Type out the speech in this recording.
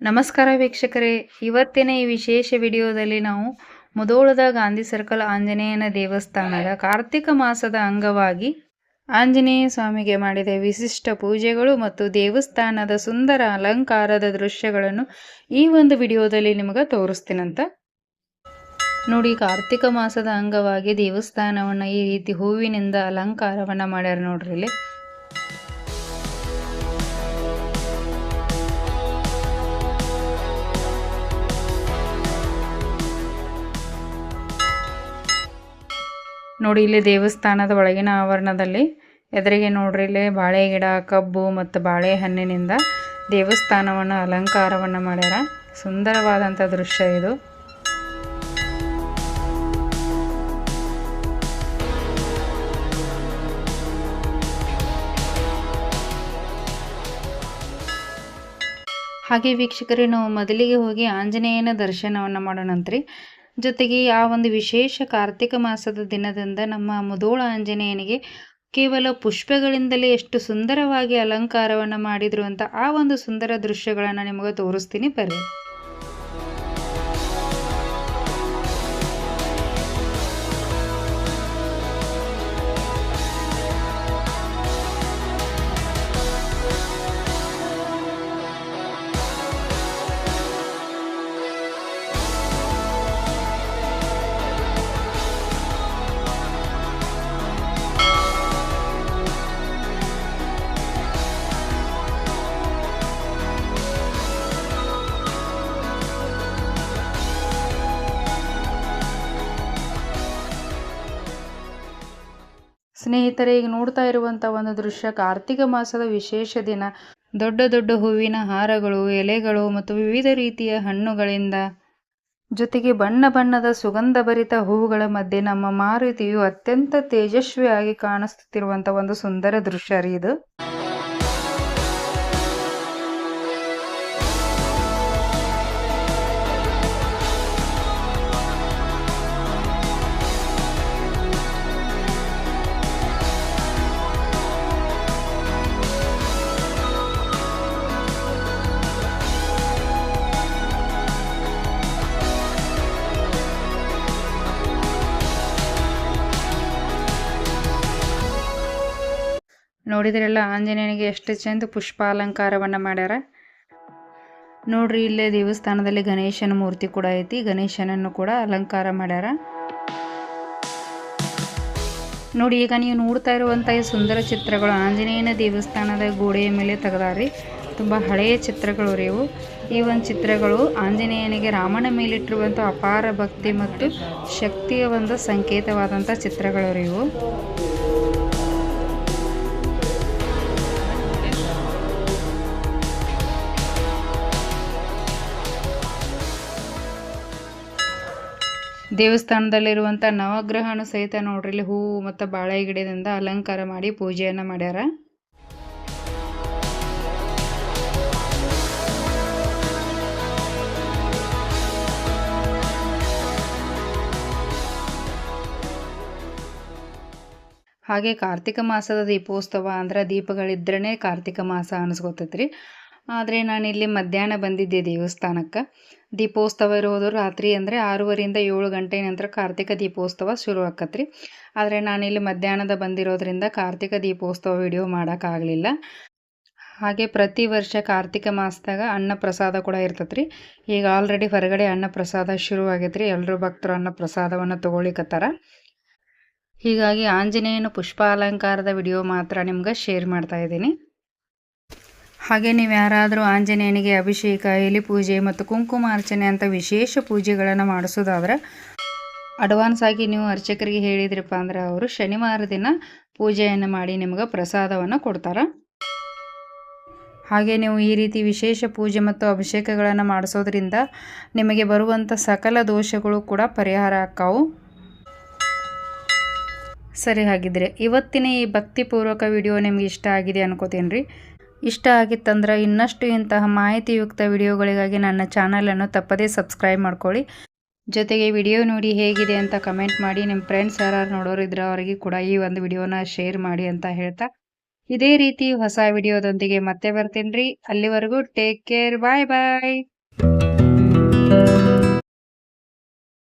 ನಮಸ್ಕಾರ ವೀಕ್ಷಕರೇ, ಇವತ್ತಿನ ಈ ವಿಶೇಷ ವಿಡಿಯೋದಲ್ಲಿ ನಾವು ಮುಧೋಳದ ಗಾಂಧಿ ಸರ್ಕಲ್ ಆಂಜನೇಯನ ದೇವಸ್ಥಾನದ ಕಾರ್ತಿಕ ಮಾಸದ ಅಂಗವಾಗಿ ಆಂಜನೇಯ ಸ್ವಾಮಿಗೆ ಮಾಡಿದ ವಿಶಿಷ್ಟ ಪೂಜೆಗಳು ಮತ್ತು ದೇವಸ್ಥಾನದ ಸುಂದರ ಅಲಂಕಾರದ ದೃಶ್ಯಗಳನ್ನು ಈ ಒಂದು ವಿಡಿಯೋದಲ್ಲಿ ನಿಮಗೆ ತೋರಿಸ್ತೀನಂತ ನೋಡಿ. ಕಾರ್ತಿಕ ಮಾಸದ ಅಂಗವಾಗಿ ದೇವಸ್ಥಾನವನ್ನು ಈ ರೀತಿ ಹೂವಿನಿಂದ ಅಲಂಕಾರವನ್ನು ಮಾಡ್ಯಾರ ನೋಡ್ರಿ. ಇಲ್ಲಿ ನೋಡಿ, ಇಲ್ಲಿ ದೇವಸ್ಥಾನದ ಒಳಗಿನ ಆವರಣದಲ್ಲಿ ಎದುರಿಗೆ ನೋಡ್ರಿ, ಇಲ್ಲಿ ಬಾಳೆ ಗಿಡ, ಕಬ್ಬು ಮತ್ತು ಬಾಳೆಹಣ್ಣಿನಿಂದ ದೇವಸ್ಥಾನವನ್ನು ಅಲಂಕಾರವನ್ನು ಮಾಡ್ಯಾರ. ಸುಂದರವಾದಂಥ ದೃಶ್ಯ ಇದು. ಹಾಗೆ ವೀಕ್ಷಕರೇ, ನಾವು ಮೊದಲಿಗೆ ಹೋಗಿ ಆಂಜನೇಯನ ದರ್ಶನವನ್ನು ಮಾಡೋಣಂತ್ರಿ. ಜೊತೆಗೆ ಆ ಒಂದು ವಿಶೇಷ ಕಾರ್ತಿಕ ಮಾಸದ ದಿನದಿಂದ ನಮ್ಮ ಮುಧೋಳ ಆಂಜನೇಯನಿಗೆ ಕೇವಲ ಪುಷ್ಪಗಳಿಂದಲೇ ಎಷ್ಟು ಸುಂದರವಾಗಿ ಅಲಂಕಾರವನ್ನು ಮಾಡಿದ್ರು ಅಂತ ಆ ಒಂದು ಸುಂದರ ದೃಶ್ಯಗಳನ್ನು ನಿಮಗೆ ತೋರಿಸ್ತೀನಿ, ಬರ್ರಿ. ಸ್ನೇಹಿತರೆ, ಈಗ ನೋಡ್ತಾ ಇರುವಂಥ ಒಂದು ದೃಶ್ಯ ಕಾರ್ತಿಕ ಮಾಸದ ವಿಶೇಷ ದಿನ. ದೊಡ್ಡ ದೊಡ್ಡ ಹೂವಿನ ಹಾರಗಳು, ಎಲೆಗಳು ಮತ್ತು ವಿವಿಧ ರೀತಿಯ ಹಣ್ಣುಗಳಿಂದ ಜೊತೆಗೆ ಬಣ್ಣ ಬಣ್ಣದ ಸುಗಂಧಭರಿತ ಹೂವುಗಳ ಮಧ್ಯೆ ನಮ್ಮ ಮಾರುತಿಯು ಅತ್ಯಂತ ತೇಜಸ್ವಿಯಾಗಿ ಕಾಣಿಸುತ್ತಿರುವಂಥ ಒಂದು ಸುಂದರ ದೃಶ್ಯ ರೀ ಇದು. ನೋಡಿದ್ರೆಲ್ಲ ಆಂಜನೇಯನಿಗೆ ಎಷ್ಟು ಚಂದ ಪುಷ್ಪ ಅಲಂಕಾರವನ್ನು ಮಾಡ್ಯಾರ ನೋಡ್ರಿ. ಇಲ್ಲೇ ದೇವಸ್ಥಾನದಲ್ಲಿ ಗಣೇಶನ ಮೂರ್ತಿ ಕೂಡ ಐತಿ. ಗಣೇಶನನ್ನು ಕೂಡ ಅಲಂಕಾರ ಮಾಡ್ಯಾರ ನೋಡಿ. ಈಗ ನೀವು ನೋಡ್ತಾ ಇರುವಂಥ ಈ ಸುಂದರ ಚಿತ್ರಗಳು ಆಂಜನೇಯನ ದೇವಸ್ಥಾನದ ಗೋಡೆಯ ಮೇಲೆ ತೆಗೆದಾರಿ. ತುಂಬ ಹಳೆಯ ಚಿತ್ರಗಳು ರೀ ಇವು. ಈ ಒಂದು ಚಿತ್ರಗಳು ಆಂಜನೇಯನಿಗೆ ರಾಮನ ಮೇಲಿಟ್ಟಿರುವಂಥ ಅಪಾರ ಭಕ್ತಿ ಮತ್ತು ಶಕ್ತಿಯ ಒಂದು ಸಂಕೇತವಾದಂಥ ಚಿತ್ರಗಳು ರೀ ಇವು. ದೇವಸ್ಥಾನದಲ್ಲಿರುವಂಥ ನವಗ್ರಹನು ಸಹಿತ ನೋಡ್ರಿ, ಇಲ್ಲಿ ಹೂವು ಮತ್ತು ಬಾಳೆ ಗಿಡದಿಂದ ಅಲಂಕಾರ ಮಾಡಿ ಪೂಜೆಯನ್ನು ಮಾಡ್ಯಾರ. ಹಾಗೆ ಕಾರ್ತಿಕ ಮಾಸದ ದೀಪೋತ್ಸವ ಅಂದ್ರೆ ದೀಪಗಳಿದ್ರೇ ಕಾರ್ತಿಕ ಮಾಸ ಅನಿಸ್ಕೊತೈತ್ರಿ. ಆದರೆ ನಾನಿಲ್ಲಿ ಮಧ್ಯಾಹ್ನ ಬಂದಿದ್ದೆ ದೇವಸ್ಥಾನಕ್ಕೆ. ದೀಪೋತ್ಸವ ಇರೋದು ರಾತ್ರಿ ಅಂದರೆ 6:30ರಿಂದ 7 ಗಂಟೆ ನಂತರ ಕಾರ್ತಿಕ ದೀಪೋತ್ಸವ ಶುರು ಆಕತ್ರಿ. ಆದರೆ ನಾನಿಲ್ಲಿ ಮಧ್ಯಾಹ್ನದ ಬಂದಿರೋದ್ರಿಂದ ಕಾರ್ತಿಕ ದೀಪೋತ್ಸವ ವಿಡಿಯೋ ಮಾಡೋಕ್ಕಾಗಲಿಲ್ಲ. ಹಾಗೆ ಪ್ರತಿ ವರ್ಷ ಕಾರ್ತಿಕ ಮಾಸದಾಗ ಅನ್ನ ಪ್ರಸಾದ ಕೂಡ ಇರ್ತೈತ್ರಿ. ಈಗ ಆಲ್ರೆಡಿ ಹೊರಗಡೆ ಅನ್ನ ಪ್ರಸಾದ ಶುರು ಆಗೈತ್ರಿ. ಎಲ್ಲರೂ ಭಕ್ತರು ಅನ್ನ ಪ್ರಸಾದವನ್ನು ತೊಗೊಳಿಕತ್ತಾರ. ಹೀಗಾಗಿ ಆಂಜನೇಯನ ಪುಷ್ಪ ಅಲಂಕಾರದ ವಿಡಿಯೋ ಮಾತ್ರ ನಿಮ್ಗೆ ಶೇರ್ ಮಾಡ್ತಾ ಇದ್ದೀನಿ. ಹಾಗೆ ನೀವು ಯಾರಾದರೂ ಆಂಜನೇಯನಿಗೆ ಅಭಿಷೇಕ, ಎಲೆ ಪೂಜೆ ಮತ್ತು ಕುಂಕುಮಾರ್ಚನೆ ಅಂತ ವಿಶೇಷ ಪೂಜೆಗಳನ್ನು ಮಾಡಿಸೋದಾದ್ರೆ ಅಡ್ವಾನ್ಸ್ ಆಗಿ ನೀವು ಅರ್ಚಕರಿಗೆ ಹೇಳಿದ್ರಪ್ಪ ಅಂದ್ರೆ ಅವರು ಶನಿವಾರ ದಿನ ಪೂಜೆಯನ್ನು ಮಾಡಿ ನಿಮ್ಗೆ ಪ್ರಸಾದವನ್ನು ಕೊಡ್ತಾರೆ. ಹಾಗೆ ನೀವು ಈ ರೀತಿ ವಿಶೇಷ ಪೂಜೆ ಮತ್ತು ಅಭಿಷೇಕಗಳನ್ನು ಮಾಡಿಸೋದ್ರಿಂದ ನಿಮಗೆ ಬರುವಂಥ ಸಕಲ ದೋಷಗಳು ಕೂಡ ಪರಿಹಾರ ಆಕ್ಕಾವು. ಸರಿ, ಹಾಗಿದ್ರೆ ಇವತ್ತಿನ ಈ ಭಕ್ತಿಪೂರ್ವಕ ವಿಡಿಯೋ ನಿಮ್ಗೆ ಇಷ್ಟ ಆಗಿದೆ ಅನ್ಕೋತೀನಿ ರೀ. ಇಷ್ಟ ಆಗಿತ್ತಂದ್ರೆ ಇನ್ನಷ್ಟು ಇಂತಹ ಮಾಹಿತಿಯುಕ್ತ ವಿಡಿಯೋಗಳಿಗಾಗಿ ನನ್ನ ಚಾನಲನ್ನು ತಪ್ಪದೇ ಸಬ್ಸ್ಕ್ರೈಬ್ ಮಾಡ್ಕೊಳ್ಳಿ. ಜೊತೆಗೆ ವಿಡಿಯೋ ನೋಡಿ ಹೇಗಿದೆ ಅಂತ ಕಮೆಂಟ್ ಮಾಡಿ. ನಿಮ್ಮ ಫ್ರೆಂಡ್ಸ್ ಯಾರು ನೋಡೋರಿದ್ರೆ ಅವರಿಗೆ ಕೂಡ ಈ ಒಂದು ವಿಡಿಯೋನ ಶೇರ್ ಮಾಡಿ ಅಂತ ಹೇಳ್ತಾ, ಇದೇ ರೀತಿ ಹೊಸ ವಿಡಿಯೋದೊಂದಿಗೆ ಮತ್ತೆ ಬರ್ತೀನಿ ರೀ. ಅಲ್ಲಿವರೆಗೂ ಟೇಕ್ ಕೇರ್, ಬಾಯ್ ಬಾಯ್. ಧನ್ಯವಾದಗಳು.